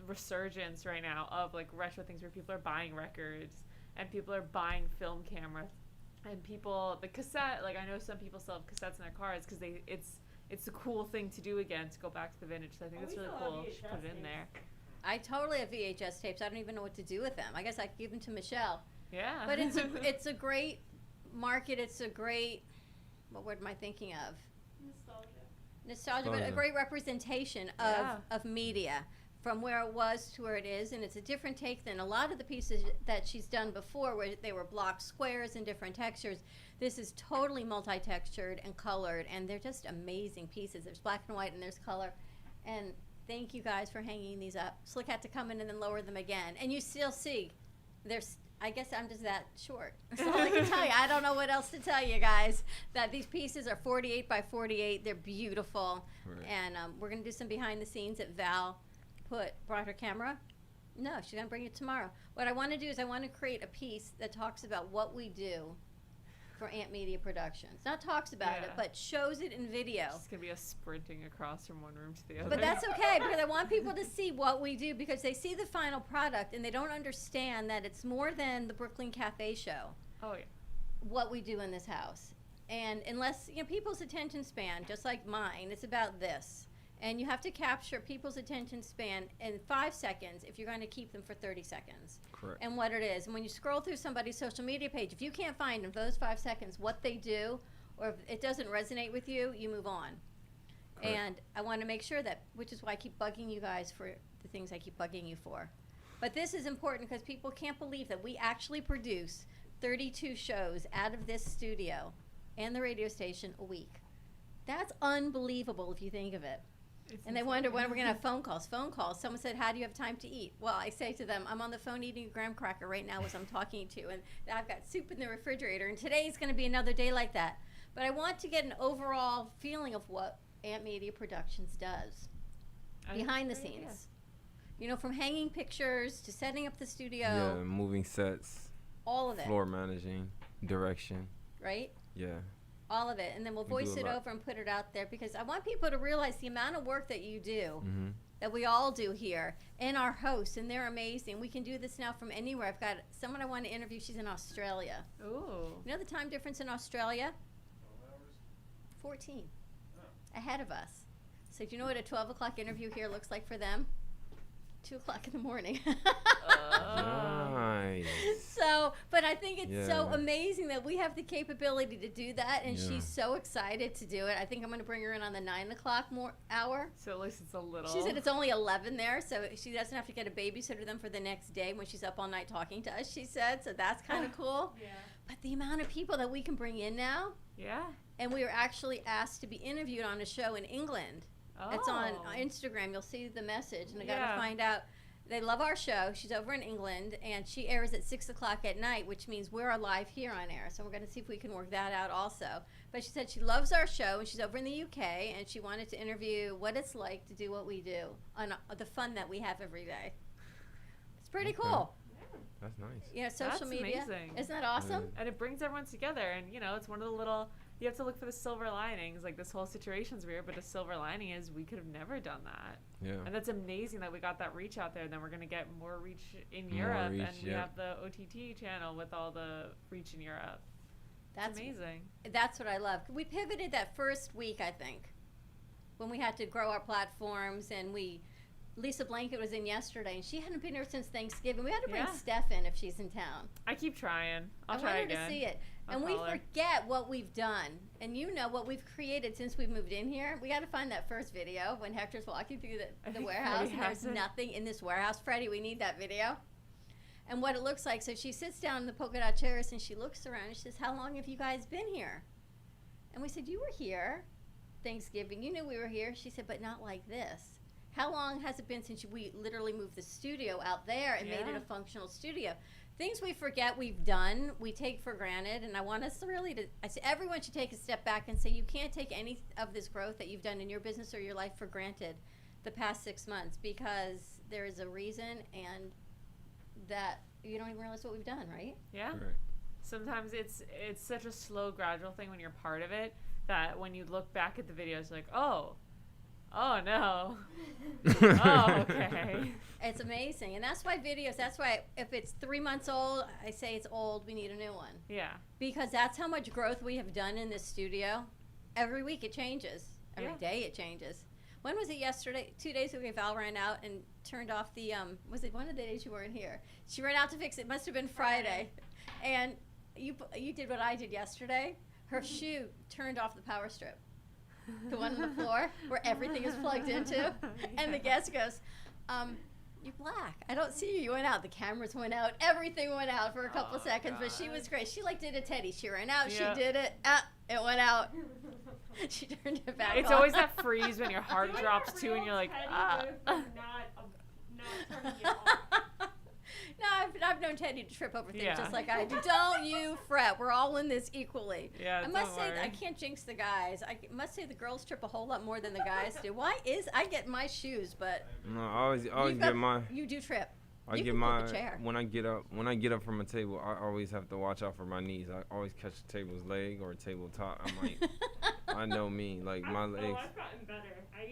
resurgence right now of like retro things where people are buying records and people are buying film cameras and people the cassette. Like I know some people still have cassettes in their cars because it's a cool thing to do again to go back to the vintage. So I think Oh, that's we really still have cool. You should put it in VHS there. I totally have VHS tapes. I don't even know what to do with them. I guess I could give them to Michelle. Yeah. But it's a great market. It's a great, what word am I thinking of? Nostalgia, but a great representation of media from where it was to where it is, and it's a different take than a lot of the pieces that she's done before where they were block squares and different textures. This is totally multi-textured and colored, and they're just amazing pieces. There's black and white and there's color, and thank you guys for hanging these up. Slick had to come in and then lower them again, and you still see there's I guess I'm just that short. That's all I can tell you. I don't know what else to tell you guys. That these pieces are 48 by 48. They're beautiful. Right. And we're going to do some behind the scenes that Val brought her camera. No, she's going to bring it tomorrow. What I want to do is I want to create a piece that talks about what we do for Ant Media Productions. Not talks about it, Yeah. but shows it in video. It's gonna be us sprinting across from one room to the other. But that's okay because I want people to see what we do because they see the final product and they don't understand that it's more than the Brooklyn Cafe show, Oh yeah. what we do in this house. And unless, people's attention span, just like mine, it's about this. And you have to capture people's attention span in 5 seconds if you're going to keep them for 30 seconds. Correct. And what it is. And when you scroll through somebody's social media page, if you can't find in those 5 seconds what they do, or if it doesn't resonate with you, you move on. Correct. And I want to make sure that, which is why I keep bugging you guys for the things I keep bugging you for. But this is important because people can't believe that we actually produce 32 shows out of this studio and the radio station a week. That's unbelievable if you think of it. And they wonder when we're going to have phone calls. Someone said, how do you have time to eat? Well, I say to them, I'm on the phone eating a graham cracker right now as I'm talking to you. And I've got soup in the refrigerator. And today's going to be another day like that. But I want to get an overall feeling of what Ant Media Productions does behind the scenes. From hanging pictures to setting up the studio. Yeah, moving sets, All of it. floor managing, direction. Right? Yeah. All of it. And then we'll We do voice a it lot. over and put it out there because I want people to realize the amount of work that you do. Mm-hmm. That we all do here, and our hosts, and they're amazing. We can do this now from anywhere. I've got someone I want to interview. She's in Australia. Ooh. You know the time difference in Australia? 14. Ahead of us. So do you know what a 12 o'clock interview here looks like for them? 2 o'clock in the morning. Nice. So, but I think it's so Yeah. amazing that we have the capability to do that, and Yeah. she's so excited to do it. I think I'm going to bring her in on the 9 o'clock hour. So at least it's a little. She said it's only 11 there, so she doesn't have to get a babysitter them for the next day when she's up all night talking to us, she said. So that's kind of cool. Yeah. But the amount of people that we can bring in now, Yeah. and we were actually asked to be interviewed on a show in England. Oh. It's on Instagram. You'll see the message, and I got Yeah. to find out. They love our show. She's over in England, and she airs at 6 o'clock at night, which means we're live here on air. So we're going to see if we can work that out also. But she said she loves our show, and she's over in the UK, and she wanted to interview what it's like to do what we do, on the fun that we have every day. It's pretty Okay. cool. That's nice. Social That's media. amazing. Isn't that awesome? And it brings everyone together, and it's one of the little. You have to look for the silver linings. Like this whole situation's weird, but the silver lining is we could have never done that. Yeah. And that's amazing that we got that reach out there. And then we're gonna get more reach in More Europe, reach, and we yep. have the OTT channel with all the reach in Europe. That's Amazing. That's what I love. We pivoted that first week, I think, when we had to grow our platforms, and Lisa Blanket was in yesterday, and she hadn't been here since Thanksgiving. We had to bring Yeah. Steph in if she's in town. I keep trying. I'll I try want her again. to see it. I'll And we call her. forget what we've done. And what we've created since we've moved in here. We got to find that first video when Hector's walking through I the think warehouse, Freddie and has there's it. nothing in this warehouse. Freddie, we need that video. And what it looks like. So she sits down in the polka dot chairs, and she looks around, and she says, how long have you guys been here? And we said, you were here Thanksgiving. You knew we were here. She said, but not like this. How long has it been since we literally moved the studio out there and made it Yeah. a functional studio? Things we forget we've done, we take for granted, and I want us I say everyone should take a step back and say you can't take any of this growth that you've done in your business or your life for granted the past 6 months, because there is a reason, and that you don't even realize what we've done, right? Yeah. Correct. Sometimes it's such a slow, gradual thing when you're part of it that when you look back at the videos, like, oh, Oh no. Oh, okay. It's amazing. And that's why that's why if it's 3 months old, I say it's old, we need a new one. Yeah. Because that's how much growth we have done in this studio. Every week it changes. Every Yeah. day it changes. When was it yesterday? 2 days ago, Val ran out and turned off the, was it one of the days you weren't here? She ran out to fix it. Must have been Friday. And you did what I did yesterday. Her shoe turned off the power strip. The one on the floor where everything is plugged into. And the guest goes, you're black. I don't see you. You went out. The cameras went out. Everything went out for a couple of seconds. But she was great. She did a Teddy. She ran out. Yeah. She did it. It went out. She turned it back It's on. always that freeze when your heart drops too, and you're like, not turning it off. No, I've known Teddy to trip over things Yeah. just like I do. Don't you fret. We're all in this equally. Yeah, I must don't say, worry. I can't jinx the guys. I must say the girls trip a whole lot more than the guys do. I get my shoes, but No, I always you've get got- my. you do trip. I You get can pull my the chair. when I get up from a table. I always have to watch out for my knees. I always catch the table's leg or tabletop. I'm like, I know me, like my legs. Oh, I've gotten better. I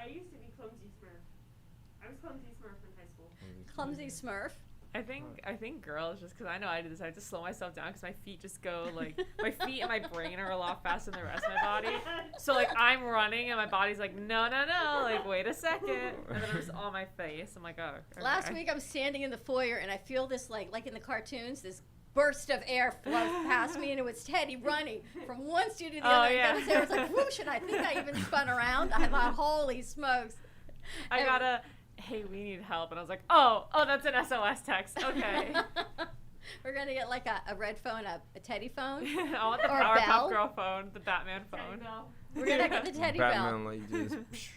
used to be clumsy Smurf. I was clumsy Smurf in high school. Clumsy Smurf. I think girls, just because I know I do this, I have to slow myself down because my feet just go like my feet and my brain are a lot faster than the rest of my body. So like I'm running and my body's like no, like wait a second, and then I'm just on my face. I'm like oh. Okay. Last week I'm standing in the foyer and I feel this like in the cartoons, this burst of air flow past me, and it was Teddy running from one studio to the other. yeah. And it was like whoosh, and I think I even spun around. I thought, holy smokes. I And- got a hey, we need help, and I was like oh that's an SOS text. Okay. We're gonna get like a red phone, a Teddy phone. I want the Or a Powerpuff bell. Girl phone, the Batman phone. We're gonna get the Teddy Batman bell. like just.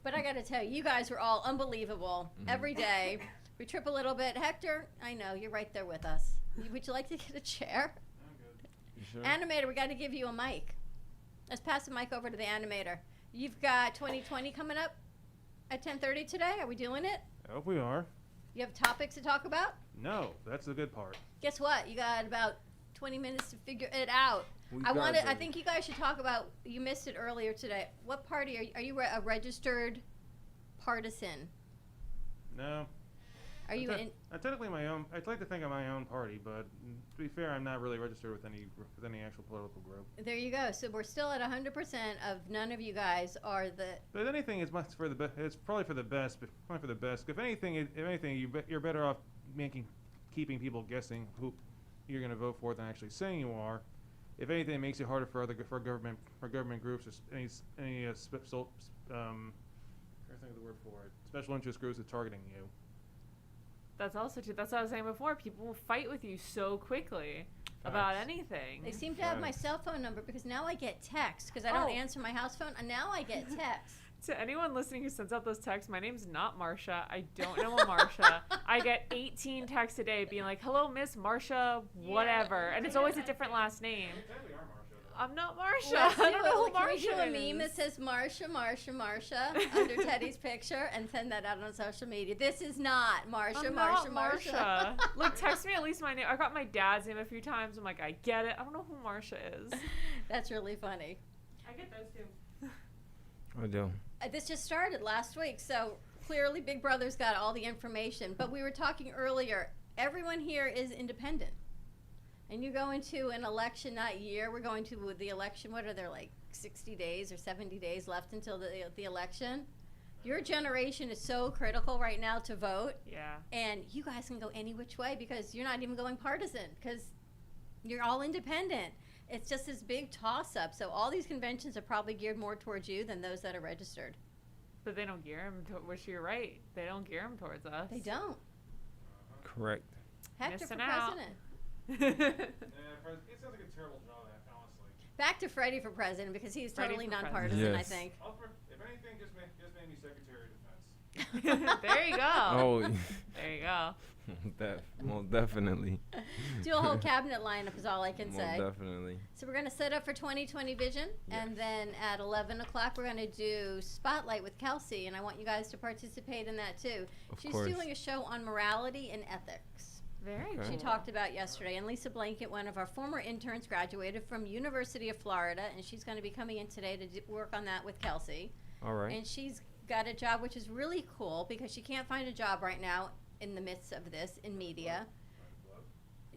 But I gotta tell you, you guys were all unbelievable every day. We trip a little bit. Hector, I know you're right there with us. Would you like to get a chair? You sure? Animator, we got to give you a mic. Let's pass the mic over to the animator. You've got 2020 coming up at 10:30 today. Are we doing it? I hope we are. You have topics to talk about? No, that's the good part. Guess what? You got about 20 minutes to figure it out. We I got I this. think you guys should talk about. You missed it earlier today. What party are you? Are you a registered partisan? No. Are you in? I'm technically my own. I'd like to think I'm my own party, but to be fair, I'm not really registered with any actual political group. There you go. So we're still at 100% of none of you guys are the. But anything is much for the best. It's probably for the best. But probably for the best. If anything, you're better off keeping people guessing who you're going to vote for than actually saying you are. If anything, it makes it harder for government groups or I can't think of the word for it. Special interest groups are targeting you. That's also true. That's what I was saying before. People will fight with you so quickly about Facts. anything. They seem to have my cell phone number because now I get texts because I don't Oh. answer my house phone, and now I get texts. To anyone listening who sends out those texts, my name's not Marsha. I don't know a Marsha. I get 18 texts a day being like, hello, Miss Marsha, whatever. And it's always a different last name. I'm not Marsha. Let's I don't know who Can we do Marsha a meme that is. says Marsha under Teddy's picture and send that out on social media? This is not Marsha, I'm Marsha, not Marsha. Like, text me at least my name. I got my dad's name a few times. I'm like, I get it. I don't know who Marsha is. That's really funny. I get those too. I do. This just started last week, so clearly Big Brother's got all the information. But we were talking earlier, everyone here is independent. And you go into an election, not year, we're going to the election, what are there, like 60 days or 70 days left until the election? Your generation is so critical right now to vote, Yeah. and you guys can go any which way because you're not even going partisan because you're all independent. It's just this big toss-up. So all these conventions are probably geared more towards you than those that are registered. But they don't gear them, which you're right. They don't gear them towards us. They don't. Correct. Hector for Missing out. president. It sounds like a terrible job, honestly. Back to Freddie for president because he's Freddie totally for nonpartisan, president. I Yes. think. If anything, just make me Secretary of Defense. There you go. Oh, There you go. most definitely. Do a whole cabinet lineup is all I can Most say. definitely. So we're going to set up for 2020 Vision, and then at 11 o'clock we're going to do Spotlight with Kelsey, and I want you guys to participate in that too. Of She's course. doing a show on morality and ethics. Very Okay. She cool. talked about yesterday, and Lisa Blanket, one of our former interns, graduated from University of Florida, and she's going to be coming in today to work on that with Kelsey. All right. And she's got a job, which is really cool because she can't find a job right now in the midst of this in media.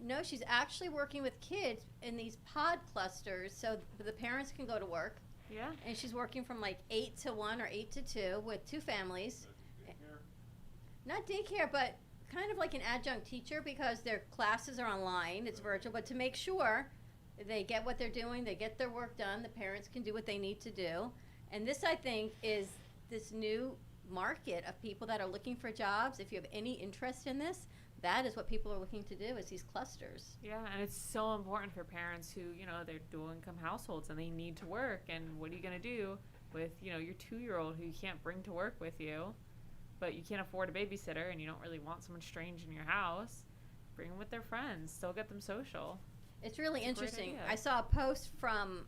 No, she's actually working with kids in these pod clusters so the parents can go to work. Yeah. And she's working from like 8 to 1 or 8 to 2 with 2 families. Not daycare, but kind of like an adjunct teacher because their classes are online. It's virtual, but to make sure they get what they're doing, they get their work done, the parents can do what they need to do. And this, I think, is this new market of people that are looking for jobs. If you have any interest in this, that is what people are looking to do, is these clusters. Yeah, and it's so important for parents who, they're dual-income households and they need to work. And what are you going to do with, your 2-year-old who you can't bring to work with you, but you can't afford a babysitter and you don't really want someone strange in your house? Bring them with their friends. Still get them social. It's really It's a great interesting. idea. I saw a post from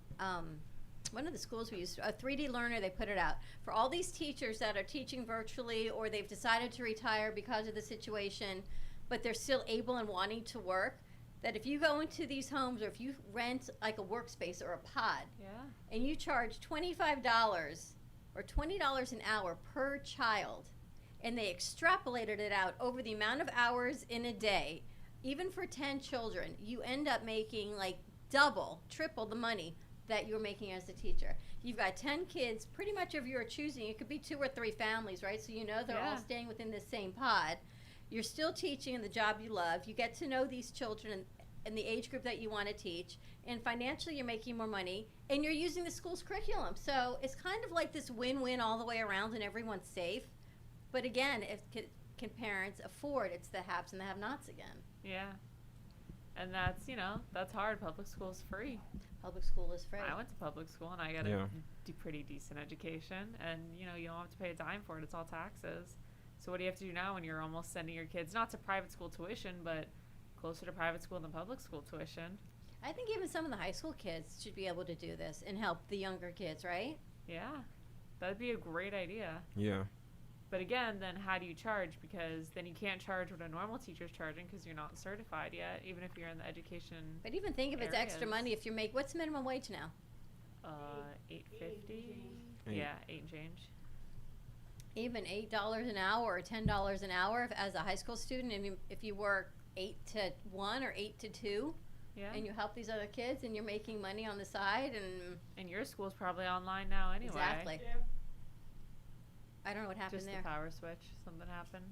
one of the schools we used, a 3D Learner, they put it out. For all these teachers that are teaching virtually or they've decided to retire because of the situation, but they're still able and wanting to work, that if you go into these homes or if you rent like a workspace or a pod Yeah. and you charge $25 or $20 an hour per child, and they extrapolated it out over the amount of hours in a day, even for 10 children, you end up making like double, triple the money that you're making as a teacher. You've got 10 kids, pretty much of your choosing. It could be 2 or 3 families, right? So they're all Yeah. staying within this same pod. You're still teaching in the job you love. You get to know these children in the age group that you want to teach. And financially, you're making more money. And you're using the school's curriculum. So it's kind of like this win-win all the way around and everyone's safe. But again, if can parents afford, it's the haves and the have-nots again. Yeah. And that's, that's hard. Public school's free. Public school is free. I went to public school and I got Yeah. a pretty decent education. And, you don't have to pay a dime for it. It's all taxes. So what do you have to do now when you're almost sending your kids, not to private school tuition, but closer to private school than public school tuition? I think even some of the high school kids should be able to do this and help the younger kids, right? Yeah. That'd be a great idea. Yeah. But again, then how do you charge? Because then you can't charge what a normal teacher's charging because you're not certified yet, even if you're in the education. But even think if it's extra Areas. money, if you make, what's minimum wage now? $8.50. Eight. Yeah, 8 and change. Even $8 an hour or $10 an hour as a high school student, and if you work 8 to 1 or 8 to 2, Yeah. and you help these other kids, and you're making money on the side, and your school's probably online now anyway. exactly. Yeah. I don't know what happened Just there. the power switch. Something happened.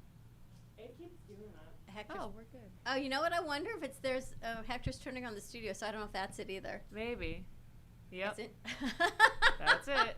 It keeps doing that. Hector's, we're good. oh, you know what? I wonder if there's Hector's turning on the studio, so I don't know if that's it either. Maybe. Yep. Is it? That's it.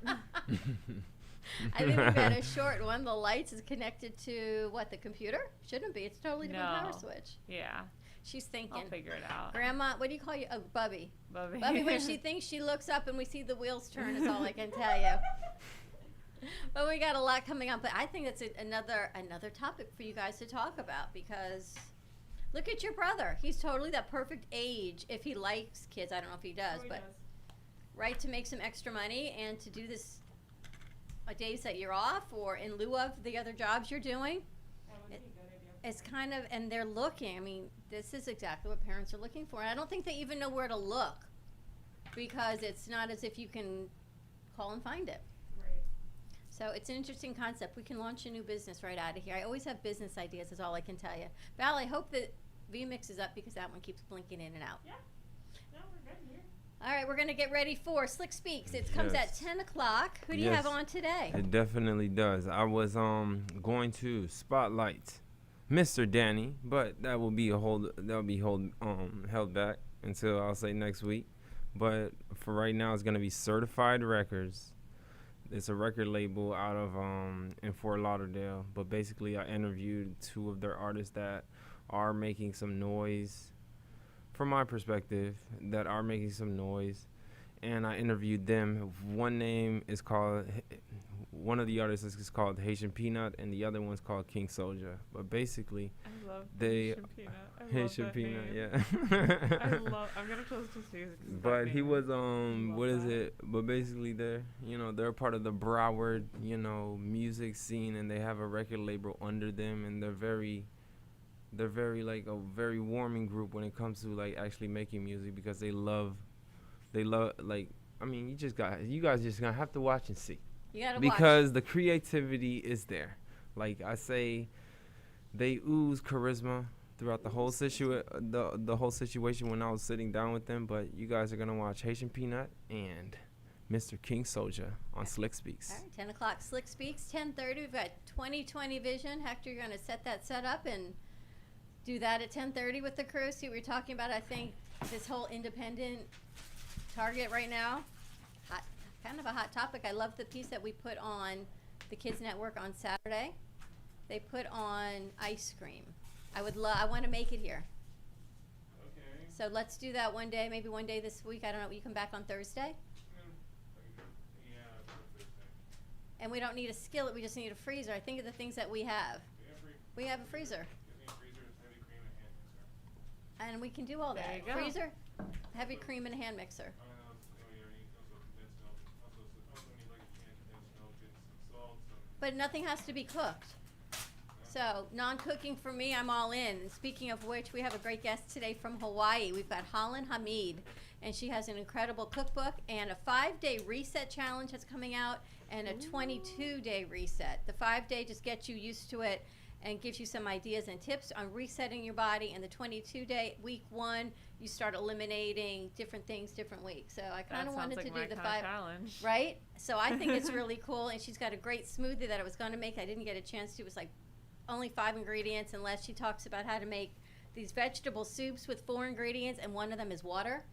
I think we've got a short one. The lights is connected to what? The computer? Shouldn't be. It's a totally different power No. switch. Yeah. She's I'll thinking. figure it out. Grandma, what do you call you? Oh, Bubby. Bubby. Bubby, when she thinks she looks up and we see the wheels turn, is all I can tell you. But we got a lot coming up. But I think that's another topic for you guys to talk about because look at your brother. He's totally that perfect age if he likes kids. I don't know if he does, Oh, he but does. right, to make some extra money and to do this days that you're off or in lieu of the other jobs you're doing. That would be a good idea. It's kind of, and they're looking. I mean, this is exactly what parents are looking for. And I don't think they even know where to look because it's not as if you can call and find it. Right. So it's an interesting concept. We can launch a new business right out of here. I always have business ideas is all I can tell you. Val, I hope that VMix is up because that one keeps blinking in and out. No, we're good here. All right, we're going to get ready for Slick Speaks. It comes Yes. at 10 o'clock. Who do you have Yes. on today? It definitely does. I was going to spotlight Mr. Danny, but that will be held back until I'll say next week. But for right now, it's gonna be Certified Records. It's a record label out of in Fort Lauderdale. But basically, I interviewed 2 of their artists that are making some noise, from my perspective, that are making some noise. And I interviewed them. One of the artists is called Haitian Peanut, and the other one's called King Soldier. But basically, I love They- Haitian Peanut. I love Haitian that Peanut, name. yeah. I'm gonna close this music. But he was Love what is that. it? But basically, they're part of the Broward, music scene, and they have a record label under them, and they're very like a very warming group when it comes to like actually making music because they love like, I mean, you guys just gonna have to watch and see. You gotta watch. because the creativity is there. Like I say, they ooze charisma throughout the whole the whole situation when I was sitting down with them. But you guys are gonna watch Haitian Peanut and Mr. King Soldier on Slick Speaks. All right, 10 o'clock, Slick Speaks. 10:30, we've got 20/20 vision. Hector, you're going to set up and do that at 10:30 with the crew. See what we're talking about. I think this whole independent target right now, kind of a hot topic. I love the piece that we put on the Kids Network on Saturday. They put on ice cream. I want to make it here. Okay. So let's do that one day, maybe one day this week. I don't know. You come back on Thursday? And we don't need a skillet, we just need a freezer. I think of the things that we have. We have a freezer. And we can do all that. There you go. Freezer, heavy cream, and a hand mixer. But nothing has to be cooked. So non-cooking for me, I'm all in. And speaking of which, we have a great guest today from Hawaii. We've got Holland Hamid, and she has an incredible cookbook and a 5-day reset challenge that's coming out and a 22-day reset. The 5-day just gets you used to it and gives you some ideas and tips on resetting your body. And the 22-day, week 1, you start eliminating different things different weeks. So I kind of wanted to do the 5 challenge. Right? So I think it's really cool. And she's got a great smoothie that I was going to make. I didn't get a chance to. It was like only 5 ingredients, unless she talks about how to make these vegetable soups with 4 ingredients, and one of them is water.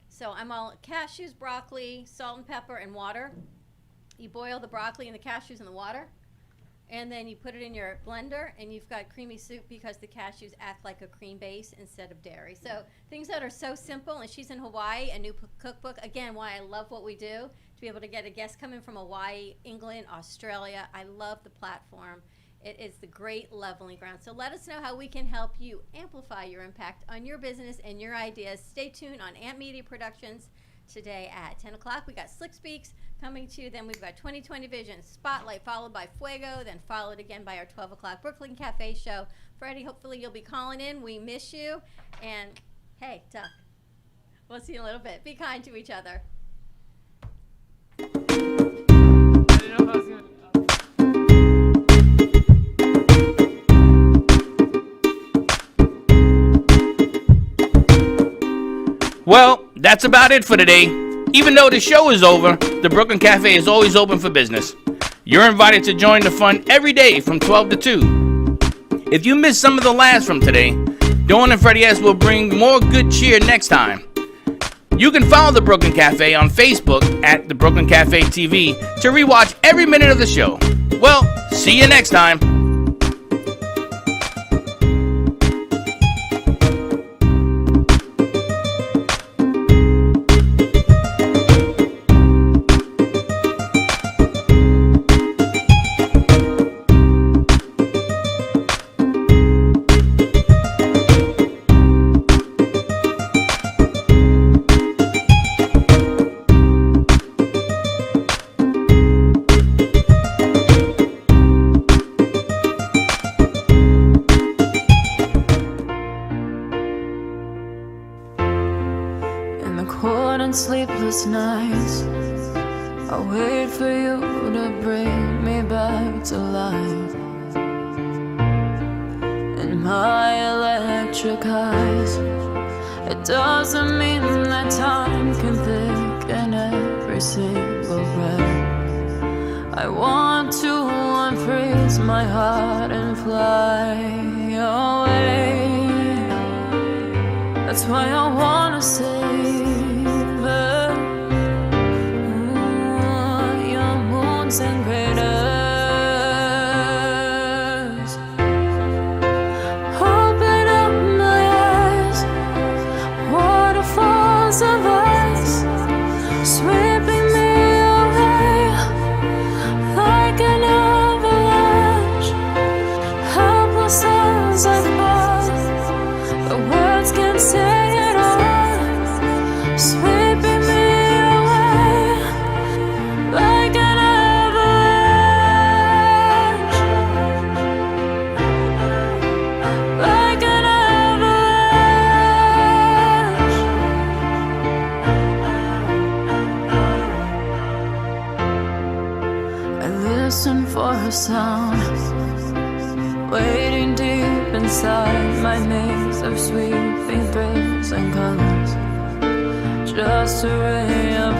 So I'm all cashews, broccoli, salt and pepper, and water. You boil the broccoli and the cashews in the water, and then you put it in your blender, and you've got creamy soup because the cashews act like a cream base instead of dairy. So things that are so simple, and she's in Hawaii, a new cookbook. Again, why I love what we do, to be able to get a guest coming from Hawaii, England, Australia. I love the platform. It is the great leveling ground. So let us know how we can help you amplify your impact on your business and your ideas. Stay tuned on Amp Media Productions today at 10 o'clock. We got Slick Speaks coming to you. Then we've got 20/20 Vision Spotlight, followed by Fuego, then followed again by our 12 o'clock Brooklyn Cafe show. Freddie, hopefully you'll be calling in. We miss you. And hey, Duck, we'll see you in a little bit. Be kind to each other. I didn't know if I was going to... Well, that's about it for today. Even though the show is over, the Brooklyn Cafe is always open for business. You're invited to join the fun every day from 12 to 2. If you missed some of the laughs from today, Dawn and Freddie S will bring more good cheer next time. You can follow the Brooklyn Cafe on Facebook at the Brooklyn Cafe TV to rewatch every minute of the show. Well, see you next time. Sleepless nights, I wait for you to bring me back to life. In my electric eyes, it doesn't mean that time can thicken every single breath. I want to unfreeze my heart and fly away. That's why I wanna save and craters. Open up my eyes, waterfalls of ice, sweeping me away like an avalanche. Helpless as I fall, the words can't say it all. a sound, waiting deep inside my maze of sweeping thrills and colors, just a ray of